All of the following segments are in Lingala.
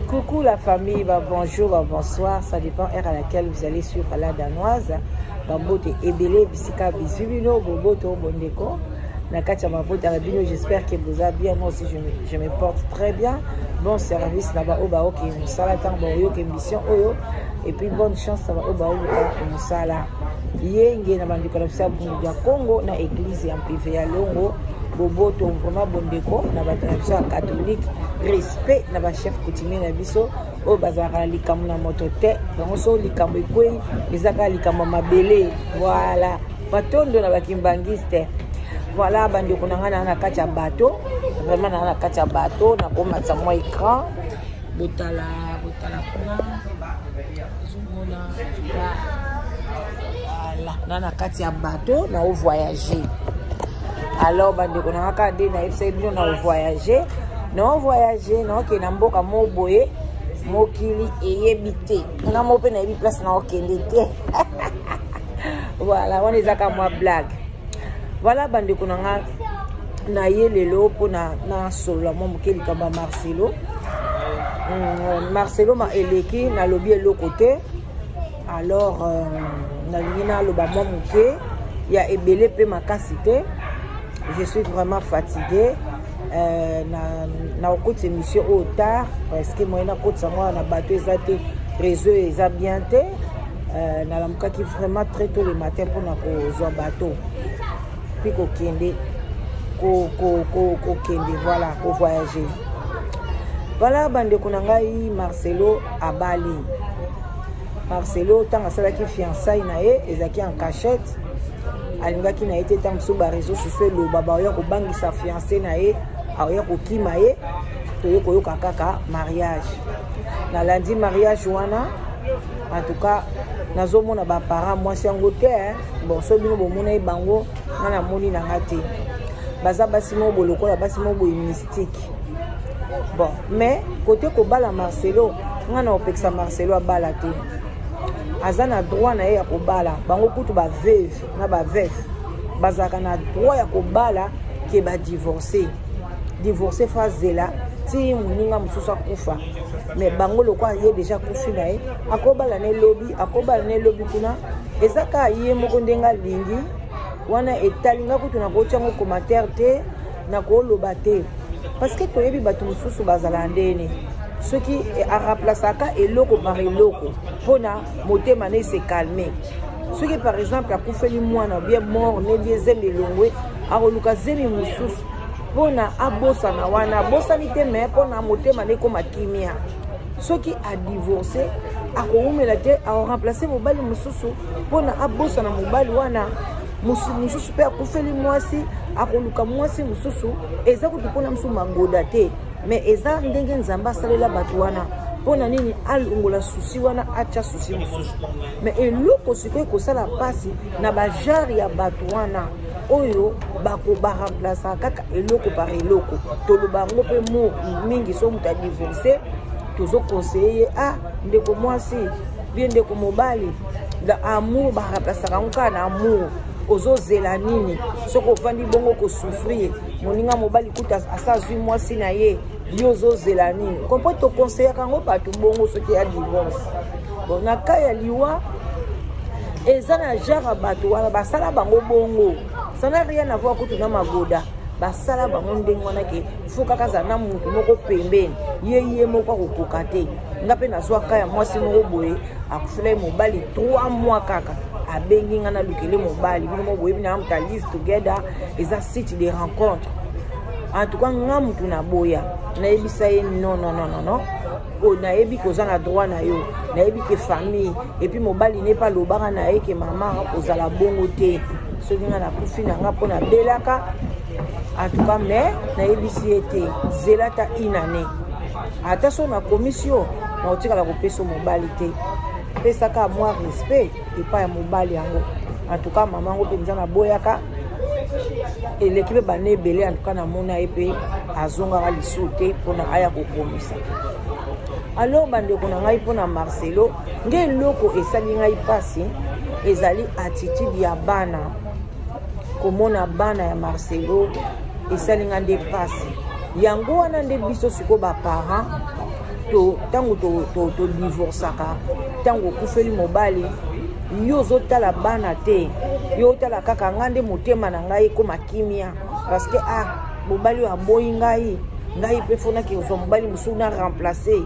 Coucou la famille, bonjour, bonsoir, ça dépend heure à laquelle vous allez suivre la danoise. Bambote ebele bisika bisubino boboto bondeko. Nakatia Mabote Arabino, j'espère que vous allez bien. Moi aussi je me porte très bien. Bon service là-bas au Bao qui nous salatan boyo qui mission oyo et puis bonne chance ça va au Bao nous sala. Yenge na bandi kolapsa bungu ya Congo na église en privé ya Longo. Boboto vraiment bondeko na tradition catholique respect na ba chef coutumier na biso o bazara likamu na motote donc so likamu ekwe ezaka likamu mabele voilà batondo na bakimbangiste voilà bandi konanga na kati ya bateau vraiment na kati ya bateau na komata mo écran botala kuna zumona voilà na kati ya bateau na o voyager. Alors, bande konanga kade na epse bino na voyager, non ke na mboka mo boye, mokili eyebite. Na mo pe na yebi place na okende te. Voilà, on ezaka moi blague. Voilà bande konanga na ye lelo po na solo mo mokeli kamba Marcelo. Marcelo ma eleki na lobi elo côté. Alors na lina loba mo moke ya ebele pe makasite. Je suis vraiment fatiguée. Na okoti émission au tard parce que moi na koti moi na bateau ezate réseau eza bien te. Na lamuka qui vraiment très tôt le matin pour na ko bateau. Puis ko kende voilà ko voyager. Voilà bande konangai Marcelo à Bali. Marcelo tanga sala ki fiançailles na ye ezaki en cachette. Alingaki na été tant sur ba réseaux sociaux le baba ya ko bangi sa fiancé na ye aya ko kima ye to yo ko kaka mariage na lundi mariage wana en tout cas nazomona ba parents moi sango te bon so bino bo mona bango na moni na ngati baza basimo boloko la basimo bo mystique bon mais côté ko bala Marcelo ngana opeksa Marcelo a bala te azana droit na ya kobala bango kutu ba veuve na ba veuf bazaka na droit ya kobala ke ba divorcer fazela ti muninga mususu akufa mais bango lokwa ye déjà kufi na ye akobala ne lobby kuna ezaka ye moko ndenga lingi wana etalinga kutu na kochango commentaire te na koloba te parce que toyebi batu mususu bazala ndene ce qui a remplacé eloko par eloko pona motema ne se calmer ce qui par exemple a koufeli mwana bien mort ne bien zembe longwe a koluka zemi mususu pona abosa na wana bosa ni te mais pona motema ne koma kimia ce qui a divorcé a koumela te a remplacer mobali mususu pona abosa na mobali wana mususu pe a koufeli mwasi a koluka mwasi mususu eza kutupona musu mangoda te mais eza ndenge nzamba salela batu wana pona nini alungola susi wana acha susi mususu mais eloko sikoy ko sala pasi na bajari ya batu wana oyo bako ba remplacer kaka eloko par eloko toloba ngo pe mo mingi so muta divorcer tozo conseiller ndeko mwasi bien ndeko mobali la amour ba remplacer kanka na amour ozo zela nini soko vandi bongo ko souffrir moninga mobali kuta asazwi mwasi na ye yozo zela nini kompo to conseiller kango batu bongo soki ya divorce bon na kaya liwa ezana jara batu wana basala bango bongo ça n'a rien à voir kutu na magoda basala bango ndenge wana ke fuka kaza na mutu moko pembeni ye moko kokoka te ngape na zwa kaya mwasi moko boye akufule mobali 3 mois kaka abengi ngana lukele mobali bino mo boye bina amta live together eza site de rencontre en tout cas ngamu tuna boya na ebisa ye non o na ebi kozanga droit na yo na ebi ke famille et puis mobali n'est pas lobaka na ye ke mama ozala bongo te soki ngana kufi na nga pona belaka en tout cas mais na ebisi ete zelata inane ata so na commission na otikala kopesa mobali te pesaka moi respect epa ya mobali yango en tout cas maman ngo penza na boyaka et l'équipe bané belé en tout cas na mona epé azonga lisu te pona aya kokomisa. Alors bande kona ngai pona Marcelo nge loko esali ngai pasi ezali attitude ya bana komona bana ya Marcelo esali ngande pasi yango wana nde biso siko ba parents tango to divorçaka tango kufeli mobali yo zotala bana te yo tala kaka ngande motema na ngai ko makimia parce que mobali aboyi ngai pe fona ki ozo mobali musuna remplacer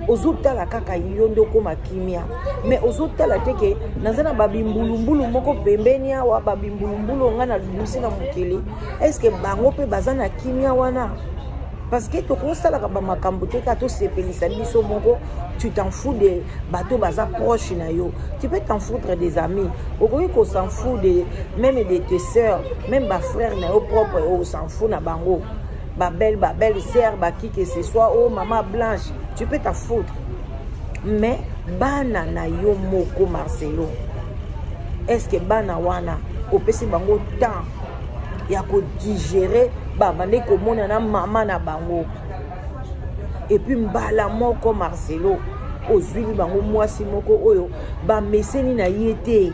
ozotala kaka yo ndoko makimia mais ozotala teke nazana babimbulumbulu moko pembeni awa babimbulumbulu nga na lusi na mokili est-ce que bango pe bazana kimia wana parce que to constat la makambo te ka to sepelisa biso moko tu t'en fous de bateau baza proche na yo tu peux t'en foutre des amis okoki ko s'en fout de même de tes sœurs même ba frère na yo propre o s'en fout na bango ba belle sœur ba qui que ce soit oh maman Blanche tu peux t'en foutre mais bana na yo moko Marcelo est-ce que bana wana opesi bango temps ya ko digérer bande komona na mama na bango et puis mbala moko Marcelo ozwili bango mwasi moko oyo ba meseni na yete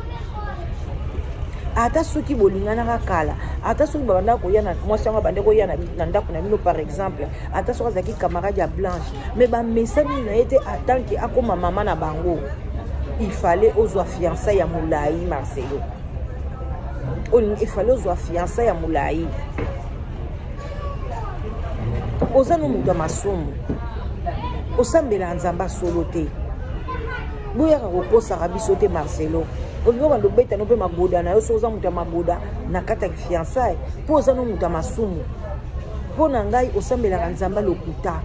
ata soki bolingana kakala ata soki banda ko yana mwasi ngo bande ko yana na ndako na bino par exemple ata soki zaki camarade ya Blanche mais ba meseni na yete atanki akoma mama na bango il fallait ozwa fiançailles ya Moulayi Marcelo il fallait ozwa fiançailles ya Moulayi ozano mutu masumu osambela nzamba solo te boyaka kokosaka biso te Marcelo olingo bando beta no pe magoda na yo so oza mutu magoda na kata fiançailles po ozano mutu masumu po na ngai osambela nzamba lokuta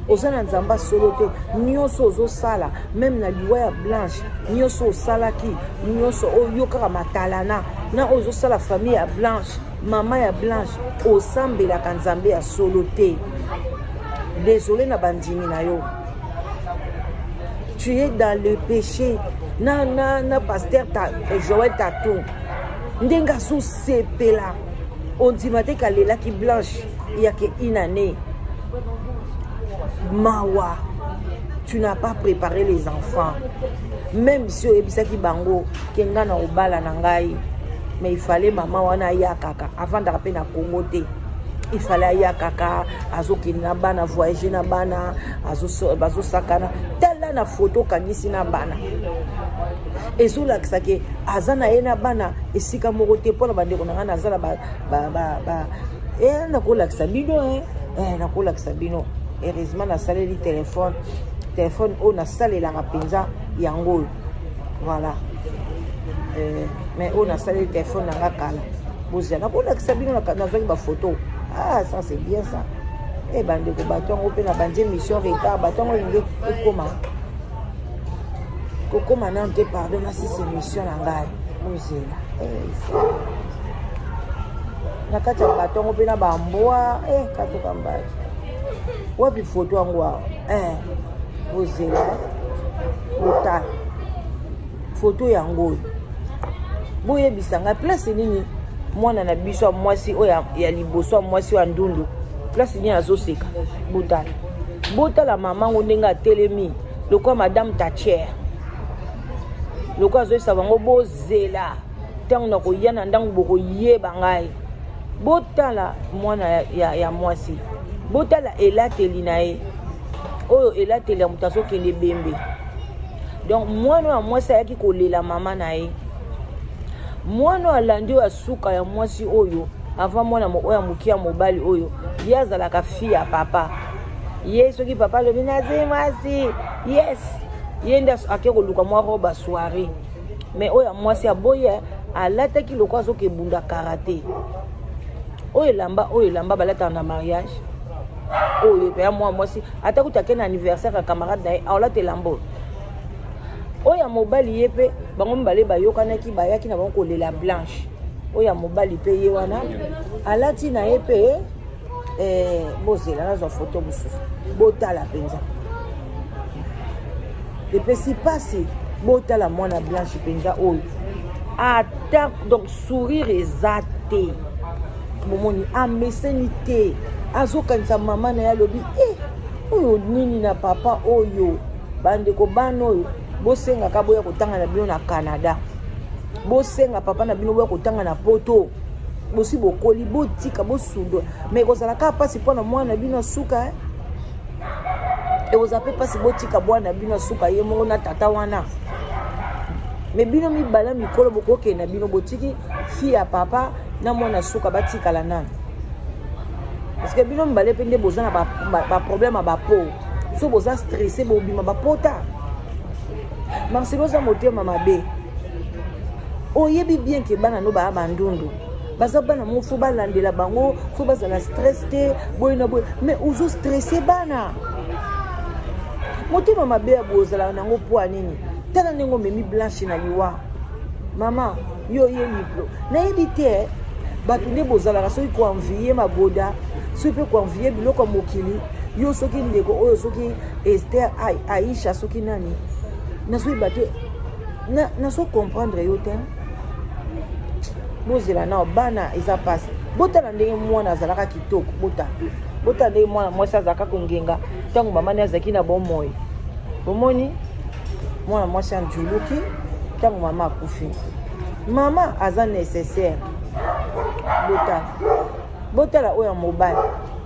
ozana nzamba solo te nyonso ozosala même na liwa ya Blanche nyonso osalaki nyonso oyo kaka matalana na ozosala famille ya Blanche mama ya Blanche osambelaka nzambe ya solo te désolé na bandimi na yo tu es dans le péché na pasteur Joël Tatou ndenga sous sepela on dit maté kalela ki Blanche ya ke inane mawa tu n'as pas préparé les enfants même si oyebisaki bango kenga na obala na ngai mais il fallait maman wana ya kaka avant d'arriver na Congo te il fallait ya kaka azokina na bana voyager na bana bazo sakana tala na photo kangisi na bana ezolakisa ke azana ye na bana esika moko te mpona bandeko na nga nazala nakolakisa bino nakolakisa bino heureusement nasaleli téléphone oyo nasalelaka mpenza yango voilà mais oyo nasaleli téléphone nanga kala bozala nakolakisa bino nazwaki bafoto ça c'est bien ça bandeko bato yango mpe na bandi émission retard bato yango elingi kokoma nano te pardon nasisi émission na ngai bozela na kati ya bato yango mpe na bambwa katoka mbali wapi foto yango awa bozela botala foto yango boyebisa ngai place nini mwana na biso ya mwasi oyo ya liboso ya mwasi wa ndundu place nini azoseka botala mama ngo ndenge atelemi lokola madame Thatcher lokola azoyesa bango bozela ntango na koya na ndango bokoyeba ngai botala mwana ya mwasi botala elateli na ye oyo elateli ya moto azokende bembe donc mwana ya mwasi ayaki kolela mama na ye mwana alandi oyo asuka ya mwasi oyo avant mwana oyo ya mokia mobali oyo ye azalaka fille ya papa ye soki papa alobi nazi mwasi yes ye nde ake koluka mwa robe soirée mais oyo ya mwasi aboye alataki loko azokebunda karate oyo elamba balataka na mariage oyo pe ya mwa mwasi ata kutake na anniversaire ya camarade na ye aolata elamba oyo ya mobali ye pe bango mibale bayokanaki bayaki na bango kolela Blanche oyo ya mobali pe ye wana alati na ye pe bozela nazwa foto mosusu botala mpenza epesi pasi botala mwana Blanche mpenza oyo ata donc sourire eza te bomoni ameseni te azokanisa mama na ye alobi oyo nini na papa oyo bandeko bana oyo bosengaka boya kotanga na bino na Canada bosenga papa na bino boya kotanga na poto bosi bokoli botika bosudo mais kozala ka pasi mpona mwana bino suka et vous appelez pas si botika bwana bino suka ye mongo na tata wana mais bino mi bala mikolo boko ke na bino botiki fille ya papa na mwana suka batika la nana parce que bino mbale pende bozana ba problème ba po so boza stressé bo bima ba pota Marcelo za motema mabe oyebi bien ke bana no ba bandundu baza bana mo fo balandela bango fo bazala stress te boy na boy mais ozo stressé bana motema mabe ya bozala nango po anini tala nengo memi blanche na liwa mama yo ye liplo na yebi te bato nde bozala soki ko envier maboda soki pe ko envier biloko mokili yo soki ndeko oyo soki Esther Aisha soki nani na soki bato na so comprendre yo te bozela na bana eza passe botala ndenge mwana azalaka kitoko botala ndenge mwana mwasi azalaka kongenga ntango mama ne azalaki na bomoi bomoni mwana mwasi anjuluki ntango mama akufi mama aza nécessaire botala oyo mobile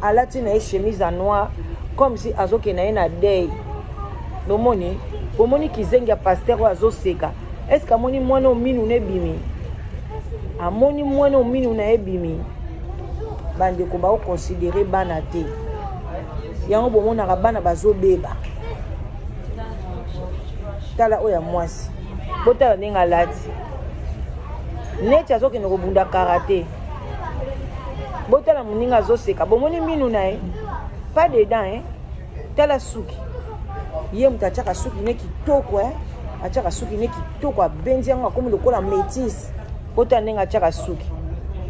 alati na ye chemise à noir comme si azokenda ye na deuil bomoni kizengi ya pasteur oyo azoseka est ce que amoni mwana ominu na ebimi amoni mwana ominu na ebimi bandeko baoconsidere bana te yango bomonaka bana bazobeba tala oyo ya mwasi botala ndenge alati neti azokende kobunda karate botala moninga azoseka bomoni minu na ye pas dedans tala suki ye moto atiaka suki ne kitoko atiaka suki ne kitoko abendi yango akomi lokola métisse botala ndenge atiaka suki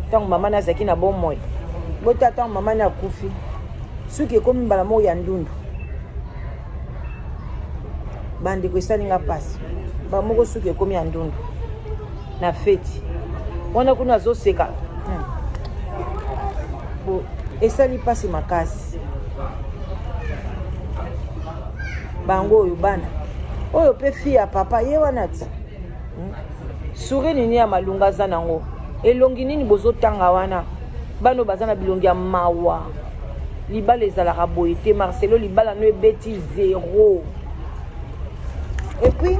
ntango mama ne azalaki na bomoi botala ntango mama ne akufi suki ekomi mbala moko ya ndundu bandeko esalinga mpasi bamoko suki ekomi ya ndundu na feti wana kuna azoseka esali mpasi makasi bango oyo bana oyo mpe fille ya papa ye wana ti suri nini ya malunga aza nango elongi nini bozotanga wana bano baza na bilongi ya mawa libala ezalaka boye te Marcelo libala no ebeti 0 et puis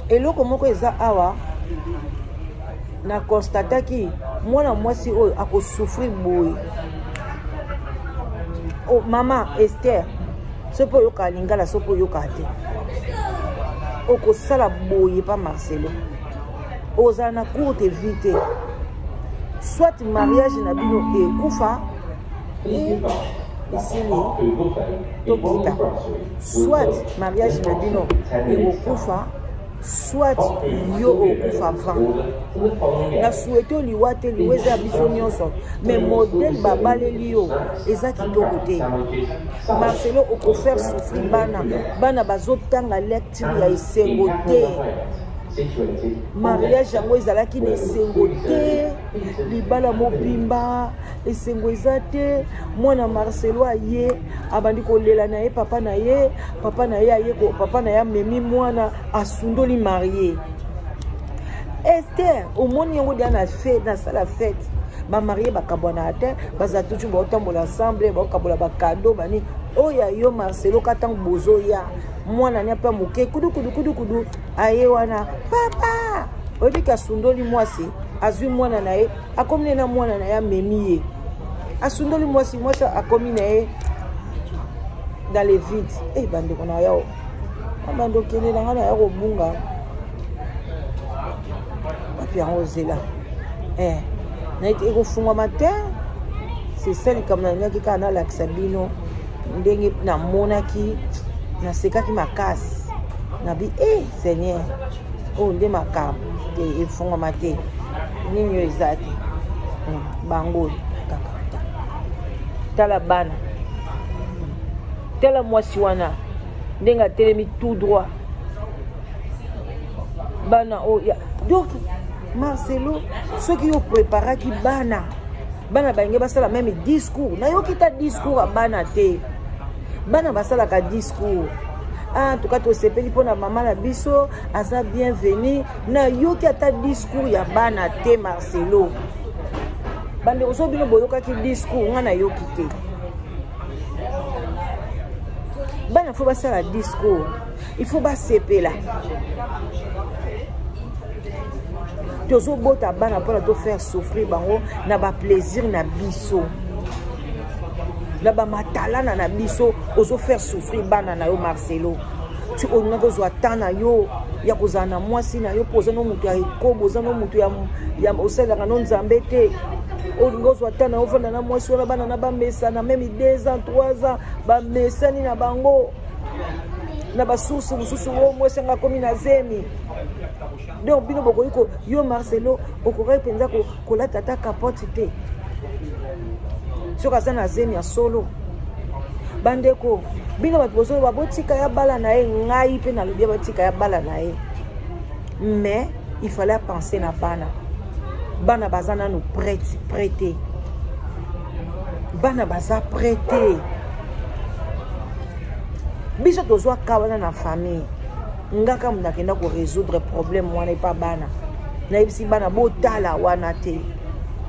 eloko moko eza awa na constataki mwana mwasi oyo akosouffrir boye oh mama Esther sopo yoka lingala sopo yoka te okosala boye pa Marcelo ozala na courte vie te soit mariage na bino ekufa esili tokita soit mariage na bino ekokufa soit yo okufa avant na souhaité liwa te liwa eza biso nyonso mais modèle babaleli yo eza kitoko te Marcelo okofaire souffrir bana bazotanga lecture ya esengo te mariage yango ezalaki na esengo te libala mobimba esengo eza te mwana Marcelo aye abandi kolela na ye papa na ye aye papa na ye amemi mwana asundoli marié Esther omoni yango dia na fête na sala fête ba marié bakabwana te baza tutu baotambola ensemble baokabola bakado bani oya yo Marcelo katango bozo ya mwana nya pa moke kudu aye wana papa odika asundoli mwasi azwi mwana na ye akomi na mwana na ye amemi ye asundoli mwasi akomi na ye dans les vides bandeko na yao bando kende na ngana ya kobunga papi yango zela na ete ekofungwa matin c'est ça likambo na nyaki kaka nalakisa bino ndenge namonaki nasekaki makasi nabi Seigneur oyo nde makambo te efungwama te nini oyo eza te bango kaka tala bana tala mwasi wana ndenge atelemi tout droit bana oyo donc Marcelo soki yo préparaki bana balingi basala même discours nayoki ta discours ya bana te bana basalaka discours en tout cas tosepeli mpona mama na biso aza bienvenu nayoki ata discours ya bana te Marcelo bandeko so bino boyokaki discours nga nayoki te bana faut passer la discours, il faut pas séper là. Tozo bota bana pour te faire souffrir bango na ba plaisir na biso. Na ba matala na biso ozo faire souffrir bana na yo Marcelo. Tu onga ko zwa tana yo ya kozana mwasi na yo poza no mutu ya ikobo za no mutu ya osela na nzambe te. Olingo zwa tana ofanda na mwasi wana bana na bamesa na même 2 ans 3 ans ba mesani na bango. Na basusu mususu wo mwasi nga komi na zemi. Donc bino bokoiko yo Marcelo okore penza ko la tata capote te. Soka sana zemi ya solo. Bandeko bino bapozo babotika ya bala na e ngai pe na lobia batika ya bala na e. Mais il fallait penser na bana. Bana bazana nous prêter. Bana baza prêter. Biso tozwa kawana na famille. Ngaka mnakenda ko résoudre problème wana pas bana. Na ibisi bana botala wana te.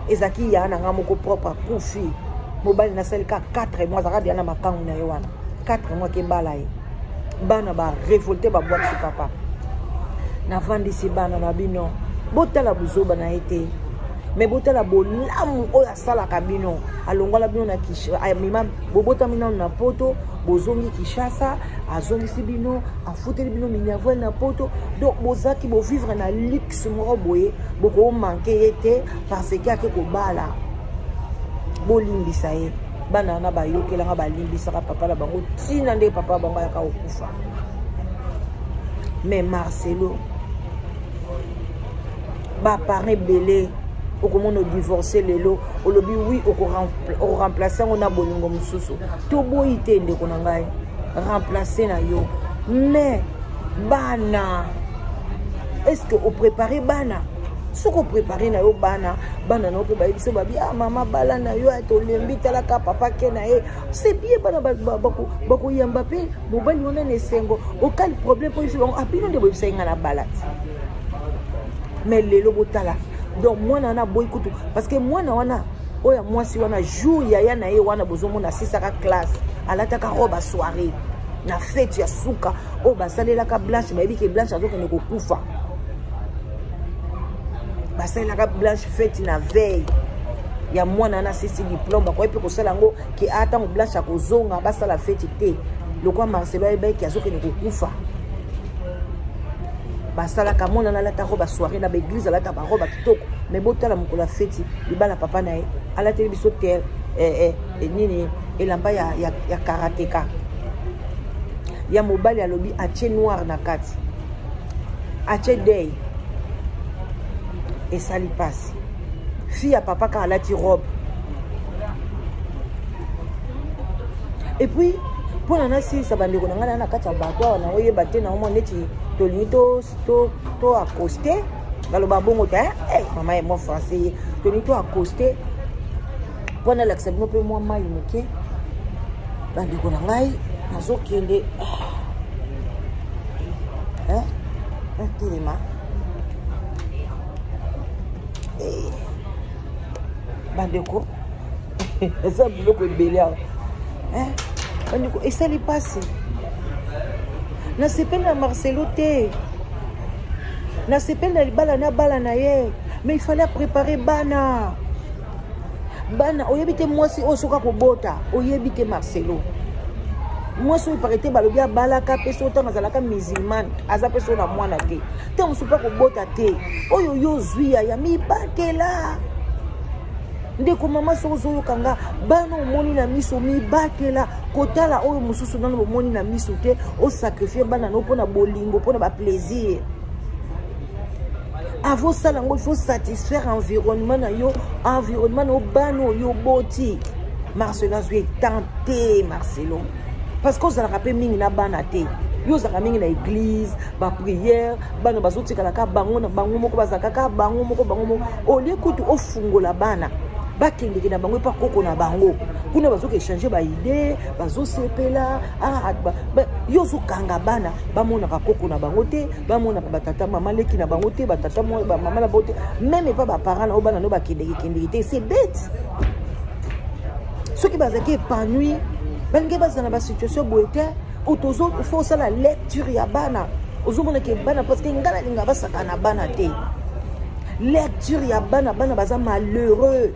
Ezaki ya na ngamoko propre kufi. Mobali na selka 4 mois zaka dia na makangu na yo wana. 4 mois ke bala ye. Bana ba révolter ba boîte sur papa. Na vandisi bana na bino. Botala buzoba na été. Mais botala bolamu oya sala kabino. Alongola bino na kisha. Ayamima bobota mina na poto. Bozongi Kishasa, azongi sibino, afuteli bino minyavwe na poto. Donc bozaki bo vivre na luxe moko boye, boko manquer été parce que ake ko bala. Bo limbisa ye. Bana na ba yokela nga ba limbisa ka papa la bango tina nde papa bango ya ka okufa. Mais Marcelo ba paré belé okomono divorcer lelo olobi oui oko remplacer on a bolingo mususu to boyite ndeko na ngai remplacer na yo mais bana est-ce que o préparer bana soko préparer na yo bana na ko ba biso babi ah mama bala na yo to lembi tala ka papa ke na e c'est bien bana bako yamba pe mobali ona ne sengo aucun problème pour biso apino de biso ngana balati mais lelo botala. Donc moi nana boy kutu parce que moi na wana oya moi si wana jour ya na ye wana bozomo na 6 ka classe alata ka roba soirée na fête ya suka o basalela ka blanche ba biki blanche azoka ne ko kufa basalela ka blanche fête na veille ya moi nana sisi diplôme ba ko epe ko sala ngo ki ata mo blanche akozonga basala fête te lokwa Marcelo ebe ki azoka ne ko kufa. Basala kamona na lata roba soirée na l'église alata ba roba kitoko mais botala mukula feti libala papa na ye ala tele biso terre nini elamba ya karateka ya mobali alobi ache noir na kati ache day et sali passe fille ya papa ka alati robe et puis pour na si ça bande ko ngana na kati ya bato na oyeba te na omo neti Tonito to accosté dans le babongo ta maman est mon français Tonito accosté pendant l'acceptation peu moi mai moké bandi ko na ngai nazokende telema bandi ko ça biloko ebele bandi ko esali passe. Na sepel na Marcelo te. Na sepel na libala na ye. Mais il fallait préparer bana. Bana, oyebite mwasi osoka ko bota, oyebite Marcelo. Mwasi iparete balobia bala ka peso tanga zalaka musulman, aza peso na mwana te. Te musupa ko bota te. Oyo yo zuya ya mi batela. Ndeko mama sozo kanga bana omoni na miso mi batela kotala oyo mususu nano omoni na miso te o sacrifier bana no pona bolingo pona ba plaisir avant ça il faut satisfaire environnement na yo environnement no bano yo boti Marcelo zwe tenté Marcelo parce que ça rappelle mingi na bana te yo zaka mingi na église ba prière bana bazotika la ka bango na bango moko bazaka ka bango moko au lieu kutu ofungola bana bakendeke na bango pa koko na bango kuna bazoka échanger ba idée bazosepela yozo kanga bana bamona ka koko na bango te bamona ka batata mama leki na bango te batata mama na bote même pas ba parents na bana no bakendeke te c'est bête ceux qui bazaki épanoui balingi bazana ba situation boete otozo faut ça la lecture ya bana ozomona ke bana parce que ngala linga basaka na bana te lecture ya bana baza malheureux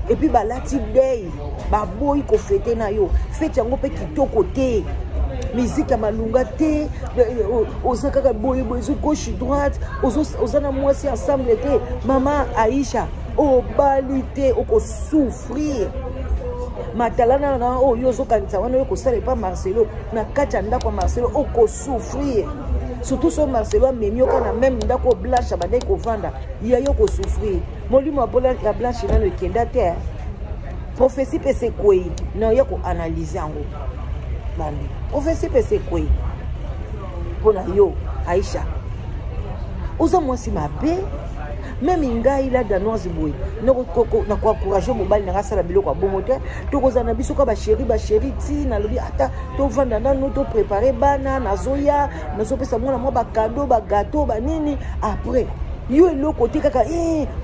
et puis balati day baboyi ko fêter na yo fête yango pe kitoko te musique ya malunga te oza kaka boyi gauche droite ozana mwasi ensemble te mama Aïcha obali te oko souffrir matalana na oyo ozokanisa wana yo kosala pa Marcelo na kati ya ndako Marcelo oko souffrir surtout so Marcelo amemioka na même ndako blanche badai kovanda ya yo ko souffrir molimo ya blanche nano ekenda te prophétie pese kwei na yo ko analyser yango bandi prophétie pese kwei pona yo Aïcha oza mwasi mabe même ngai la danoise boy na ko encourager mobali na sala biloko ya bongo te tokozana biso ka ba chéri ti na lobi ata to vanda nano to préparer bana nazoya nazopesa mwana mwa ba cadeau ba gâteau ba nini après yo eloko te kaka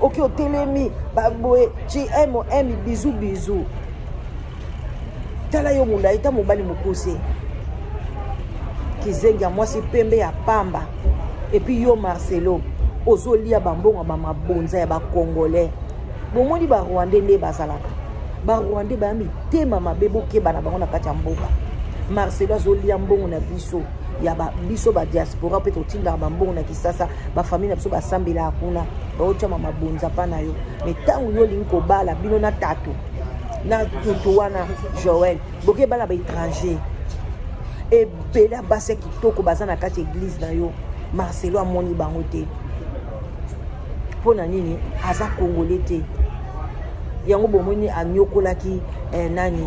ok otelemi ba boy tu aime bisous tala yo munda ita mobali mokuse kizengi ya mwasi pembe ya pamba et puis yo Marcelo ozolia bambongo mabonza ya ba congolais bomoni ba rwandais nde bazalaka ba rwandais ba mitema mabebo ke bana bango na kati ya mboka Marcelo azolia mbongo na biso ya biso ba diaspora pe totinga bambongo na kisasa ba famille na biso basambela akuna baocha mabonza pa na yo metangu yo linko bala bino na tatu na tutu wana Joël boke bala ba étranger et bela base kitoko bazana kati église na yo Marcelo amoni bango te pona nini aza congolais te yango bomoni anyokolaki nani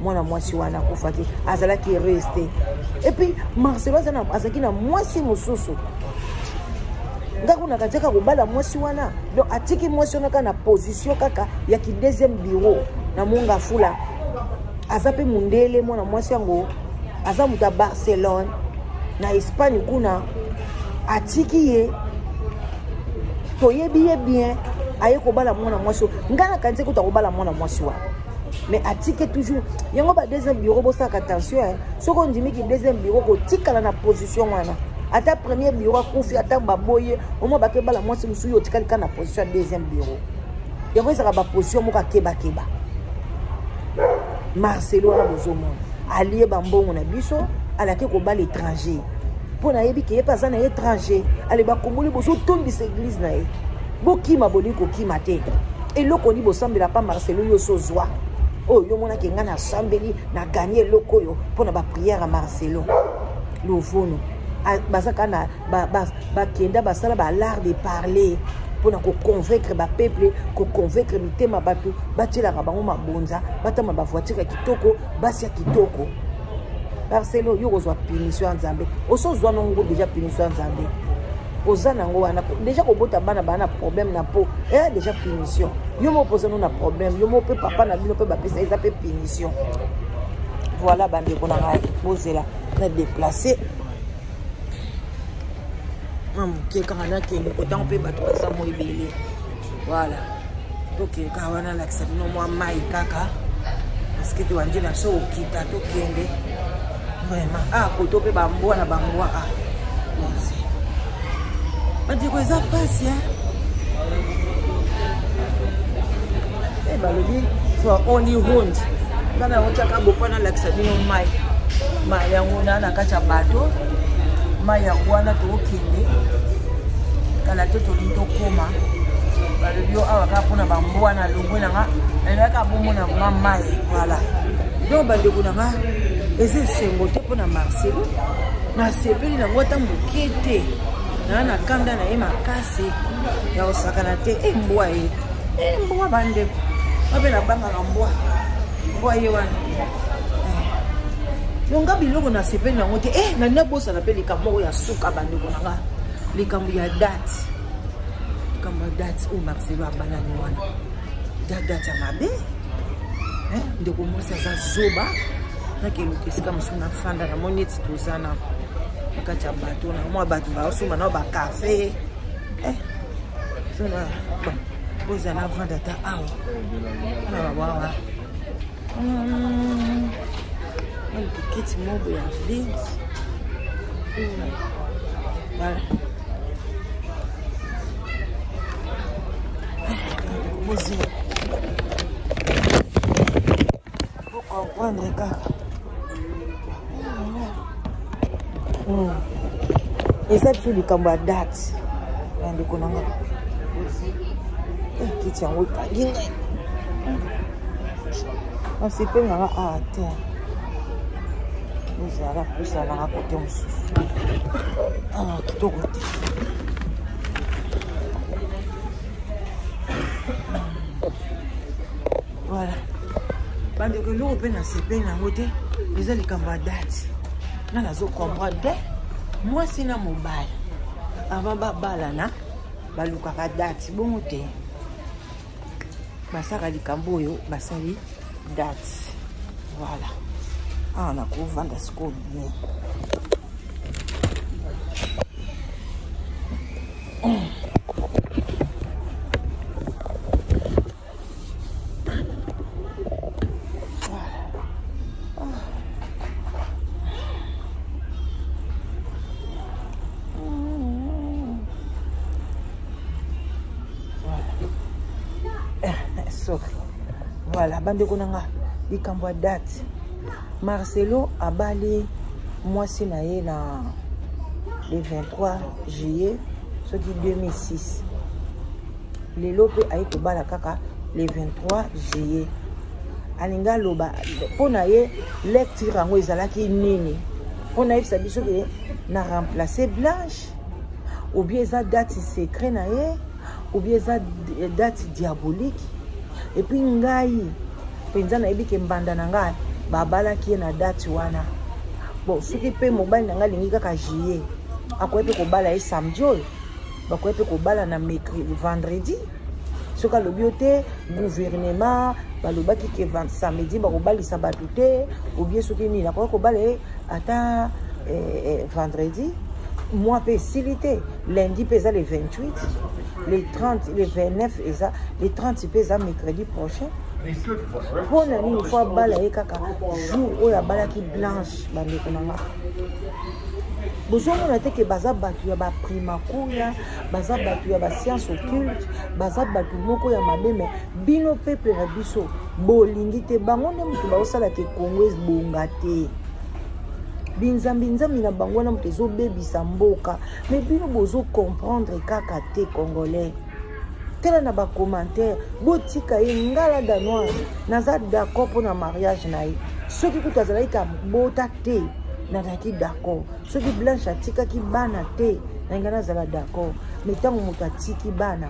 mwana mwasi wana kufaki azalaki resté et puis Marcelo azaki na mwasi mosusu ngako na kateka kobala mwasi wana donc atiki mwasi wana kana position kaka ya ki deuxième bureau na monga fula azape mundele mwana mwasi yango aza muta Barcelone na Espagne kuna atiki ye toyebi ye bien aye kobala mwana mwasi ngana kanze ko takobala mwana mwasi wa mais atike toujours yango ba deuxième bureau bosaka attention soko ndimi ki deuxième bureau ko tikala na position wana ata premier bureau kufi ata baboye omo bakebala mwasi musu yo tikali kana position deuxième bureau yango ezaka ba position moka keba Marcelo na bozomona allié bambongo na biso alaki kobala étranger pour na yebi ke pas na étranger ale ba kongoli bozo tombi cette église na ye bokima boliko kima te eloko ni bosambela pa Marcelo yo sozwa oh yo mona ke ngana sambeli na gagner eloko yo pona ba prière à Marcelo lofono bazaka na ba kenda basala ba l'art de parler pona ko convaincre ba peuple ko convaincre mitema batu batela ka bango mabonza batama ba voiture kitoko basi ya kitoko Marcelo yo kozwa punition nzambe osozwa nongo déjà punition nzambe ozana ngo wana déjà kobota bana problème na po déjà punition yo mo poser na problème yo mo pe papa na bino pe ba pesa eza pe punition voilà bande ko na bozela na déplacer ke kana ke autant pe ba to sa mo ibele voilà ok ka wana la ksa no mo mai kaka parce que tu anje na so kita to kende vraiment koto pe bamboa na bamboa merci badi ko za passe balobi for only wound kana otaka bopana la ksa no mai yango na kacha bato maya wana to okinde kala toto lito koma balobio awa ka pona bamboa na longwe na nga ka bomo na mama voilà donc bande ko na eze sengo te pona Marcelo na sepeli na ngota mukete na kanda na ema kasi ya osakana te mbwa bande babela banga mbwa ye wana longa biloko na sepeli na ngote na nina bosa na pe likambo ya suka bande ko na nga likambo ya date o Marcelo abanani wana date ya mabe ndeko mwasi aza zoba nakelukisika mosu na fanda na moni eti tozana na kati ya bato na mwa bato baosomba na bakafe sona bozala vanda ata awa na bawawa Un petit meuble à vide. Voilà. Pour comprendre, kaka. Et ça, tout le cambo à date. On connaît. Qui tient au taguin. On s'est fait à terre. Nous allons plus à la côté en dessous. Ah, tout côté. Voilà. Pendant que l'eau est dans ces peines à côté, les allez comme à date. Nous allons comprendre. Moi, c'est dans mon bal. Avant de balana, baluka à date. Bon, côté. Basara li kamboyo, basali date. Voilà. Ah, on a qu'au vendre ce qu'on vient. Voilà, bande konanga likambo date. Marcelo abali mwasi na ye na le 23 juillet soki 2006. Lelo pe ayi kobala kaka le 23 juillet. Alinga loba pona ye lecture yango ezalaki nini. Pona ye sabiso ke na remplacer Blanche ou bien eza date secret na ye ou bien eza date diabolique. Et puis ngai penza na ebike mbanda na ngai babala ki na date wana bon soki pe mobile na ngai lingi kaka juillet akoyepe ko bala e samedi bakoyepe ko bala na mercredi vendredi soka lobiote gouvernement balobaki ke samedi ba ko balisa batute ou bien soki ni na ko bala ata vendredi moi pe silité lundi pesa le 28 les 30 les 29 eza les 30 pesa mercredi prochain pour une fois balaye kaka jour où la bala qui blanche bande konanga bozomo na te ke baza batu ya ba prima kuya baza batu ya ba science occulte baza batu moko ya mabeme bino peuple na biso bolingi te bango ne mutu ba osala ke Congo bonga te binzambi na bango na mutu zo bebisa mboka mais bino bozo comprendre kaka te congolais. Tela na ba commentaire botika ngala danois naza d'accord pour na mariage na ye soki kutazala ka bota te na daki d'accord soki Blanche atika ki bana te na ngana zala d'accord mais tango mutu atiki bana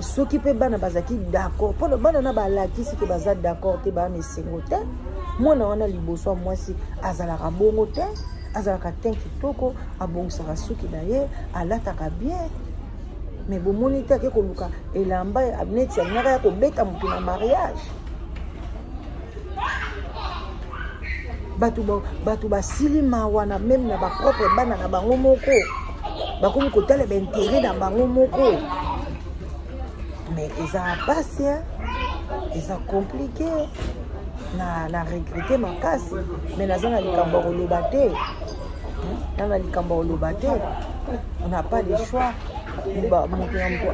soki pe bana bazaki d'accord pour bana na balaki si ke baza d'accord te bana esengo te mwana wana liboso mwasi azalaka bongo te azalaka ten kitoko abongisaka suki na ye alataka bien. Mais bon monita ke koluka elamba abneti ngaka ya kobeta mutu na mariage batu basili mawana même na ba propre bana na bango moko bakomi kotala ba intérêt na bango moko mais eza passe eza compliqué na regretter makasi mais nazana likambo koloba te na likambo koloba te on n'a pas de choix.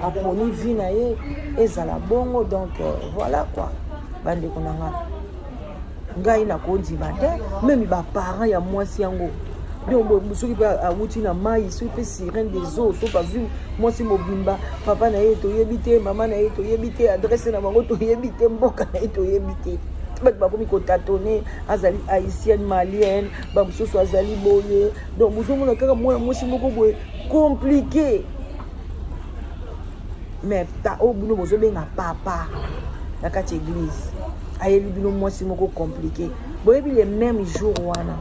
A poni vie na ye ezala bongo donc voilà quoi bande konanga ngai na kondi bande même ba parents ya mwasi yango donc soki pa awuti na mai soki pe sirène des eaux so pas vu mwasi mobimba papa na ye to yebite mama na ye to yebite adresse na bango to yebite mboka na ye to yebite bato bakomi kotatone azali haïtienne malienne bamosusu azali boye donc bozomona kaka mwana mwasi moko boye compliqué. Mais ta au bout de benga papa la carte église aye bino mwasi moko compliqué boyebi les mêmes jours wana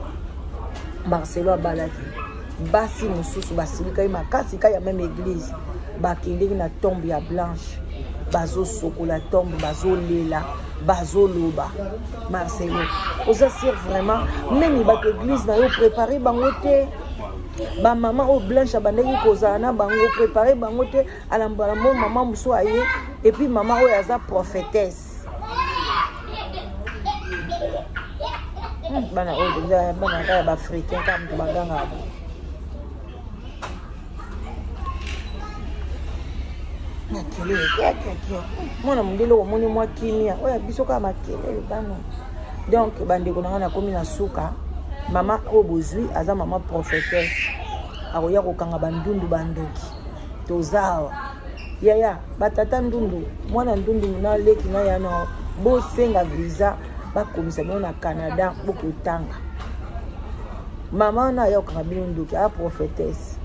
Marcelo abalaki basi mosusu basilika ye makasi ka ya même église bakendeki na tombe ya Blanche bazosokola tombe bazolela bazoloba Marcelo oza sir vraiment même bato église na yo préparé bango te ba maman au Blanche abandaki kozala na bango préparé bango te alambala mo maman muso aye et puis maman oyo aza prophétesse bana oyo bana kaya ba africain ka mtu baganga abo na kelele kia mwana mundelo omoni mwa kimia oya biso ka makelele bana donc bandeko nanga na komi na suka mama obozwi aza mama prophétesse akoya kokanga bandundu bandoki tozawa yaya batata ndundu mwana ndundu na leki na yana bo senga visa bakomisa bino na Canada bokotanga mama na ya kokanga bino ndoki a prophétesse.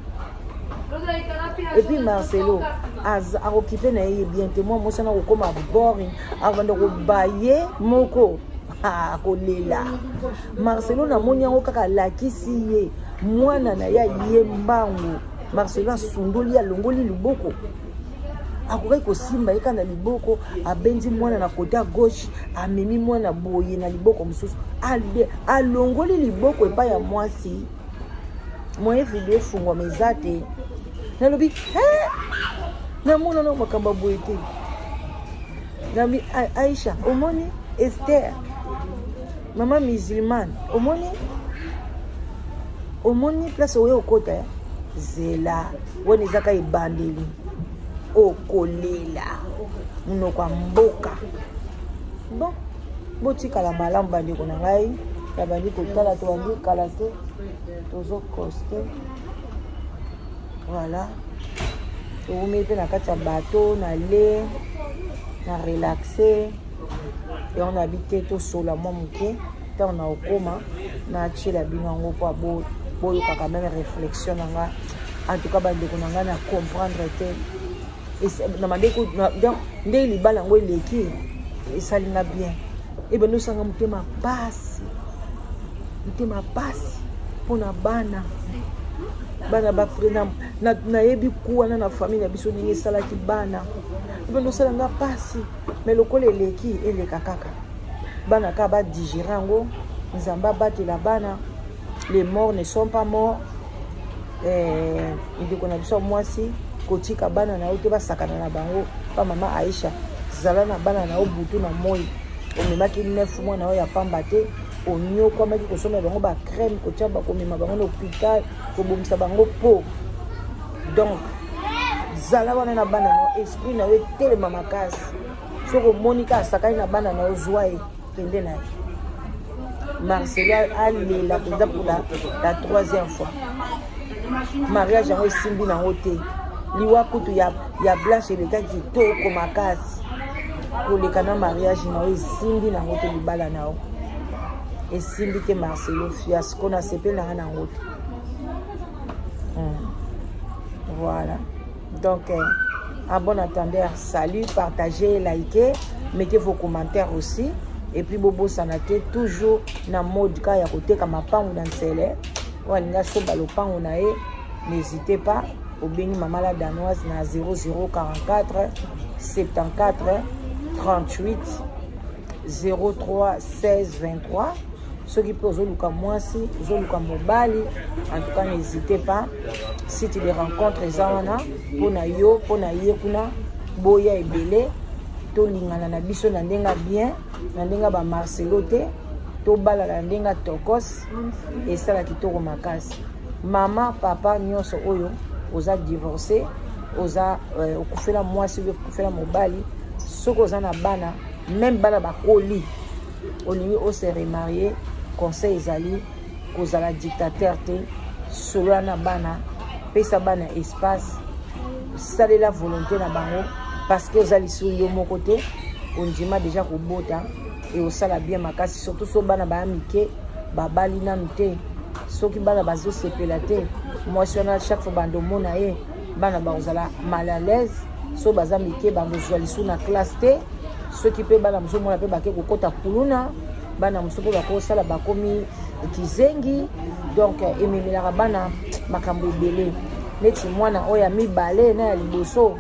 Et puis Marcelo a occupé na ye bien te moi mosana ko koma boring avant de baye moko kolela Marcelo na monyango kaka lakisi ye mwana na ya ye mbangu Marcelo asundoli ya longoli liboko akokai kosimba ye kana liboko abenzi mwana na côté à gauche amemi mwana boye na liboko mosusu alongoli liboko epa ya mwasi moye video fungwa mezate nalobi na mona na makamba boye te nami Aisha omoni Esther mama musulmane omoni place oyo okota ya zela woni zaka ibandeli okolela munoko mboka bon botikala malamu bandeko na ngai ya bandi kotala to bandi kala te tozo coste voilà on met pe na kati ya bateau na le na relaxer et on habite tout solo moi moké tant na okoma na chela binango kwa boyo kaka même réflexion nga en tout cas bandeko na nga na comprendre te et na mandeko donc ndé libala ngo leki et ça linga bien et ben nous sanga mutema pasi pona bana bafrena na yebi kuwa na famille ya biso ningi salaki bana ben nous sanga pasi mais lokole leki eleka kaka bana ka ba digirango nzamba batela bana les morts ne sont pas morts ndiko na biso mwasi kotika bana na ote basakana na bango pa mama Aisha zala na bana na obutu na moi omemaki 9 mois na oya pamba te onyo kwa maki kosoma bango ba crème kotia ba komema bango na hôpital kobomisa bango po donc zala wana na bana na esprit na we telema makasi soko monika asakani na bana na ozwae kende na Marcelo alela pour la 3e fois mariage yango esimbi nango te liwa kutu ya Blanche elekaki kitoko makasi koleka na mariage na esimbi nango te libala nao esimbi te Marcelo fiasco na sepelanga nango te voilà donc un bon attendeur, salut, partagez, likez, mettez vos commentaires aussi. Et puis bobo sanate toujours na mode ka ya côté comme pango dans celle walinga so balopango na e n'hésitez pas au béni maman la danoise na 0044 74 38 03 16 23 ceux qui peuvent zoluka mwasi zoluka mobali en tout cas n'hésitez pas si tu les rencontres zawana pona yo pona ye kuna boya ebele to lingana na biso na ndenga bien na ndenga ba Marcelo te to bala na ndenga tokos et ça la kitoko makasi mama papa nyonso oyo oza divorcé oza okufela mwasi okufela mobali soko oza na bana même bana bakoli olingi o se remarier conseil ezali kozala dictateur te solo na bana pesa bana espace salela volonté na bango parce que ozali sur yo mon côté on dima déjà kobota et osala bien makasi surtout so bana ba amike babali na nte soki bana bazo sepela te moi sona chaque fois bando mona ye bana ba ozala mal à l'aise so bazamike bando zwali sur na classe te soki pe bana muso mona pe bake kokota kuluna bana muso pe bako sala bakomi kizengi donc ememelaka bana makambo ebele neti mwana oya mibale na ya liboso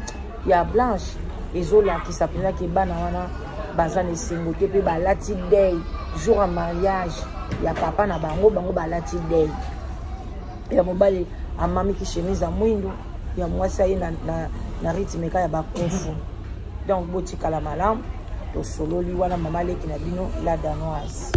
ya Blanche ezola qui s'appelait que bana wana bazane singo te pe balati day jour à mariage ya papa na bango balati day ya mobali amami ki chemise à mwindo ya mwasi ye na rythme ka ya bakofu donc botika la malam to sololi wana mama leki na bino la danoise.